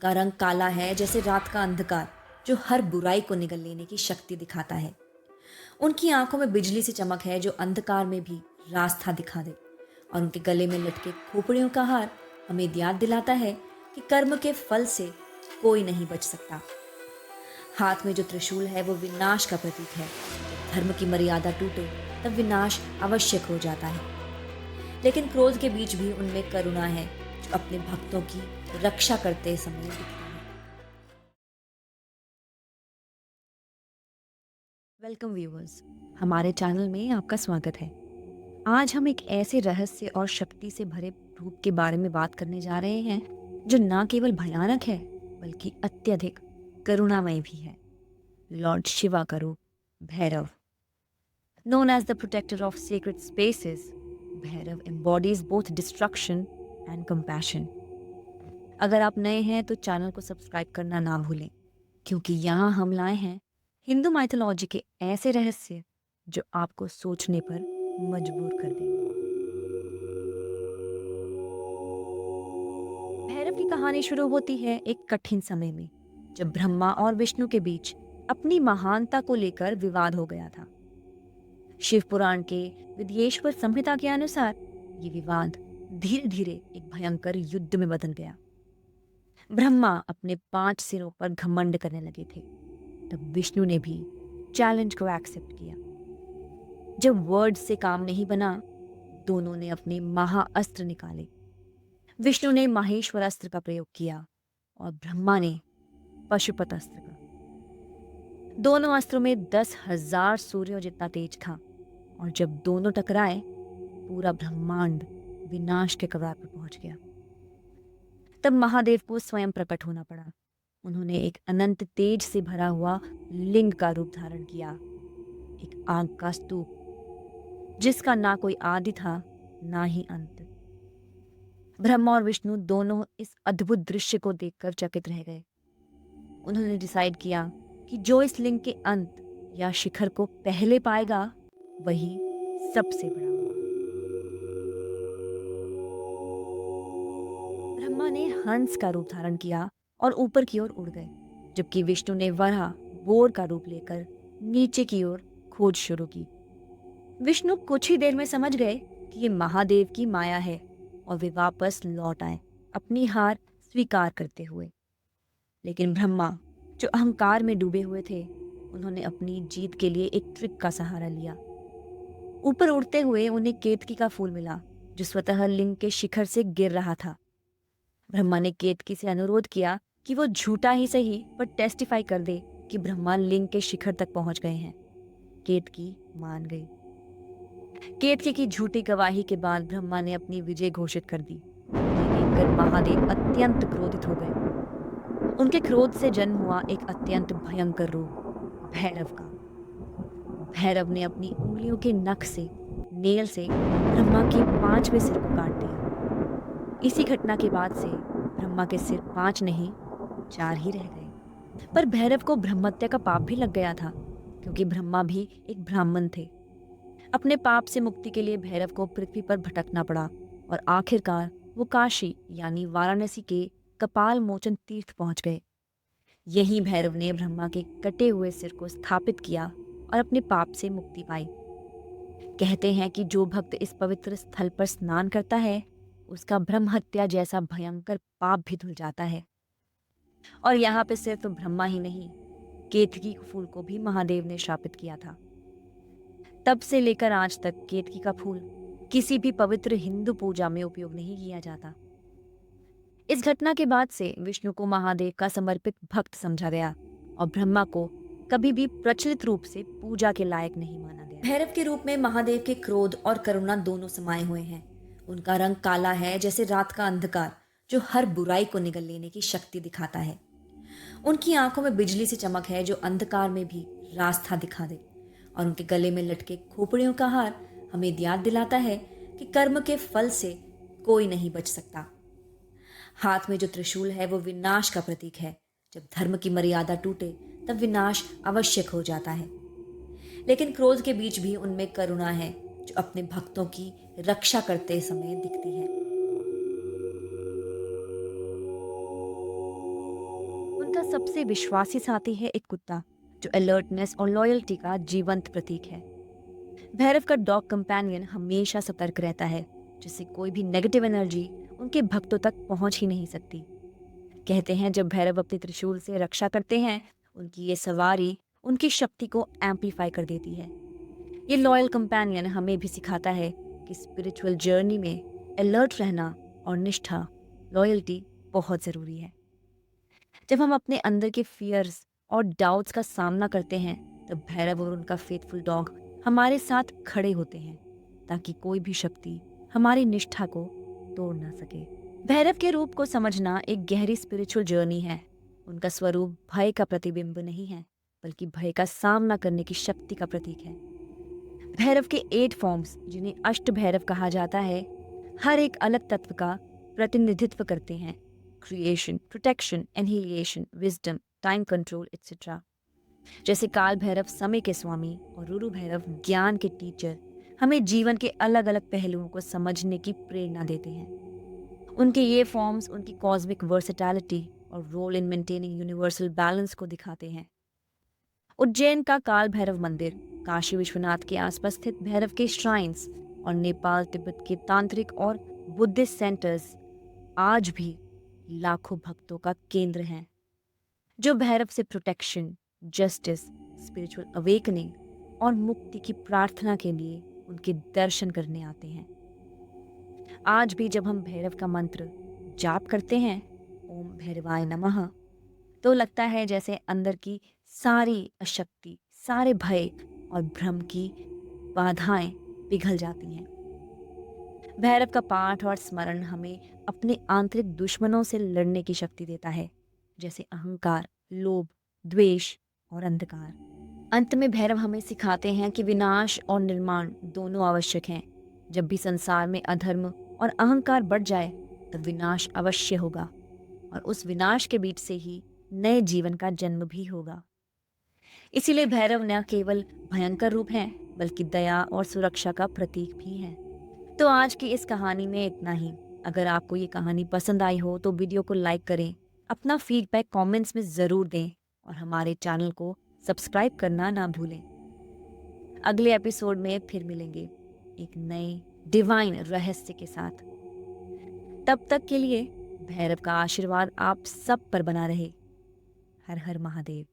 उनका रंग काला है जैसे रात का अंधकार जो हर बुराई को निगल लेने की शक्ति दिखाता है। उनकी आंखों में बिजली सी चमक है जो अंधकार में भी रास्ता दिखा दे। और उनके गले में लटके खोपड़ियों का हार हमें याद दिलाता है कि कर्म के फल से कोई नहीं बच सकता। हाथ में जो त्रिशूल है वो विनाश का प्रतीक है। जब धर्म की मर्यादा टूटे तब विनाश आवश्यक हो जाता है। लेकिन क्रोध के बीच भी उनमें करुणा है जो अपने भक्तों की रक्षा करते समय दिखती है। वेलकम व्यूअर्स, हमारे चैनल में आपका स्वागत है। आज हम एक ऐसे रहस्य और शक्ति से भरे रूप के बारे में बात करने जा रहे हैं जो न केवल भयानक है बल्कि अत्यधिक करुणामय भी है। लॉर्ड शिवा का रूप Bhairav. Known as the protector of sacred spaces, Bhairav embodies both destruction and compassion. अगर आप नए हैं तो चैनल को सब्सक्राइब करना ना भूलें, क्योंकि यहाँ हम लाए हैं हिंदू माइथोलॉजी के ऐसे रहस्य जो आपको सोचने पर मजबूर कर देंगे। भैरव की कहानी शुरू होती है एक कठिन समय में, जब ब्रह्मा और विष्णु के बीच अपनी महानता को लेकर विवाद हो गया था। शिव पुराण के विद्येश्वर संहिता के अनुसार ये विवाद धीरे धीरे एक भयंकर युद्ध में बदल गया। ब्रह्मा अपने 5 सिरों पर घमंड करने लगे थे। तब विष्णु ने भी चैलेंज को एक्सेप्ट किया। जब वर्ड से काम नहीं बना, दोनों ने अपने महाअस्त्र निकाले। विष्णु ने माहेश्वर अस्त्र का प्रयोग किया और ब्रह्मा ने पशुपत अस्त्र का। दोनों अस्त्रों में 10,000 सूर्यों जितना तेज था, और जब दोनों टकराए पूरा ब्रह्मांड विनाश के कगार पर पहुंच गया। तब महादेव को स्वयं प्रकट होना पड़ा। उन्होंने एक अनंत तेज से भरा हुआ लिंग का रूप धारण किया, एक आग का स्तूप जिसका ना कोई आदि था ना ही अंत। ब्रह्मा और विष्णु दोनों इस अद्भुत दृश्य को देखकर चकित रह गए। उन्होंने डिसाइड किया कि जो इस लिंग के अंत या शिखर को पहले पाएगा वही सबसे बड़ा होगा। ब्रह्मा ने हंस का रूप धारण किया और ऊपर की ओर उड़ गए, जबकि विष्णु ने वराह बोर का रूप लेकर नीचे की ओर खोज शुरू की। विष्णु कुछ ही देर में समझ गए कि ये महादेव की माया है और वे वापस लौट आए, अपनी हार स्वीकार करते हुए। लेकिन ब्रह्मा, जो अहंकार में डूबे हुए थे, उन्होंने अपनी जीत के लिए एक ट्रिक का सहारा लिया। ऊपर उड़ते हुए उन्हें केतकी का फूल मिला, जो स्वतः लिंग के शिखर से गिर रहा था। ब्रह्मा ने केतकी से अनुरोध किया कि वो झूठा ही सही पर टेस्टिफाई कर दे कि ब्रह्मा लिंग के शिखर तक पहुंच गए हैं। केतकी मान गई। केतकी की झूठी गवाही के बाद ब्रह्मा ने अपनी विजय घोषित कर दी। ये देखकर महादेव अत्यंत क्रोधित हो गए। उनके क्रोध से जन्म हुआ एक अत्यंत भयंकर रूप भैरव का। भैरव ने अपनी उंगलियों के नख से, नेल से ब्रह्मा के 5वें सिर को काट दिया। इसी घटना के बाद से ब्रह्मा के सिर 5 नहीं 4 ही रह गए। पर भैरव को ब्रह्मत्या का पाप भी लग गया था, क्योंकि ब्रह्मा भी एक ब्राह्मण थे। अपने पाप से मुक्ति के लिए भैरव को पृथ्वी पर भटकना पड़ा और आखिरकार वो काशी यानी वाराणसी के कपाल मोचन तीर्थ पहुंच गए। यहीं भैरव ने ब्रह्मा के कटे हुए सिर को स्थापित किया और अपने पाप से मुक्ति पाई। कहते हैं कि जो भक्त इस पवित्र स्थल पर स्नान करता है, उसका ब्रह्म हत्या जैसा भयंकर पाप भी धुल जाता है। और यहाँ पे सिर्फ ब्रह्मा ही नहीं, केतकी फूल को भी महादेव ने शापित किया था। तब से लेकर आज तक केतकी का फूल किसी भी पवित्र हिंदू पूजा में उपयोग नहीं किया जाता। इस घटना के बाद से विष्णु को महादेव का समर्पित भक्त समझा गया और ब्रह्मा को कभी भी प्रचलित रूप से पूजा के लायक नहीं माना गया। भैरव के रूप में महादेव के क्रोध और करुणा दोनों समाये हुए हैं। उनका रंग काला है जैसे रात का अंधकार जो हर बुराई को निगल लेने की शक्ति दिखाता है। उनकी आंखों में बिजली सी चमक है जो अंधकार में भी रास्ता दिखा दे। और उनके गले में लटके खोपड़ियों का हार हमें याद दिलाता है कि कर्म के फल से कोई नहीं बच सकता। हाथ में जो त्रिशूल है वो विनाश का प्रतीक है। जब धर्म की मर्यादा टूटे तब विनाश आवश्यक हो जाता है। लेकिन क्रोध के बीच भी उनमें करुणा है जो अपने भक्तों की रक्षा करते समय दिखती है। उनका सबसे विश्वासी साथी है एक कुत्ता, जो अलर्टनेस और लॉयल्टी का जीवंत प्रतीक है। भैरव का डॉग कंपेनियन हमेशा सतर्क रहता है, जिससे कोई भी नेगेटिव एनर्जी उनके भक्तों तक पहुंच ही नहीं सकती। कहते हैं जब भैरव अपने त्रिशूल से रक्षा करते हैं, उनकी ये सवारी उनकी शक्ति को एम्पलीफाई कर देती है। ये लॉयल कंपेनियन हमें भी सिखाता है कि स्पिरिचुअल जर्नी में अलर्ट रहना और निष्ठा, लॉयल्टी बहुत ज़रूरी है। जब हम अपने अंदर के फियर्स और डाउट्स का सामना करते हैं, तब भैरव और उनका फेथफुल डॉग हमारे साथ खड़े होते हैं, ताकि कोई भी शक्ति हमारी निष्ठा को तोड़ ना सके। भैरव के रूप को समझना एक गहरी स्पिरिचुअल जर्नी है। उनका स्वरूप भय का प्रतिबिंब नहीं है, बल्कि भय का सामना करने की शक्ति का प्रतीक है। भैरव के 8 फॉर्म्स, जिन्हें अष्ट भैरव कहा जाता है, हर एक अलग तत्व का प्रतिनिधित्व करते हैं। Creation, protection, annihilation, wisdom, time control etcetera. जैसे काल भैरव समय के स्वामी और रुरु भैरव ज्ञान के टीचर हमें जीवन के अलग अलग पहलुओं को समझने की प्रेरणा देते हैं। उनके ये फॉर्म्स उनकी कॉस्मिक वर्सेटैलिटी और role in maintaining universal balance को दिखाते हैं। उज्जैन का काल भैरव मंदिर, काशी विश्वनाथ के आसपास स्थित भैरव के श्राइन्स और नेपाल तिब्बत के तांत्रिक और बुद्धिस्ट सेंटर्स आज भी लाखों भक्तों का केंद्र हैं, जो भैरव से प्रोटेक्शन, जस्टिस, स्पिरिचुअल अवेकनिंग और मुक्ति की प्रार्थना के लिए उनके दर्शन करने आते हैं। आज भी जब हम भैरव का मंत्र जाप करते हैं, ओम भैरवाय नमः, तो लगता है जैसे अंदर की सारी अशक्ति, सारे भय और भ्रम की बाधाएं पिघल जाती हैं। भैरव का पाठ और स्मरण हमें अपने आंतरिक दुश्मनों से लड़ने की शक्ति देता है, जैसे अहंकार, लोभ, द्वेष और अंधकार। अंत में भैरव हमें सिखाते हैं कि विनाश और निर्माण दोनों आवश्यक हैं। जब भी संसार में अधर्म और अहंकार बढ़ जाए, तब विनाश अवश्य होगा, और उस विनाश के बीच से ही नए जीवन का जन्म भी होगा। इसीलिए भैरव न केवल भयंकर रूप हैं, बल्कि दया और सुरक्षा का प्रतीक भी हैं। तो आज की इस कहानी में इतना ही। अगर आपको ये कहानी पसंद आई हो तो वीडियो को लाइक करें, अपना फीडबैक कमेंट्स में ज़रूर दें और हमारे चैनल को सब्सक्राइब करना ना भूलें। अगले एपिसोड में फिर मिलेंगे एक नए डिवाइन रहस्य के साथ। तब तक के लिए भैरव का आशीर्वाद आप सब पर बना रहे। हर हर महादेव।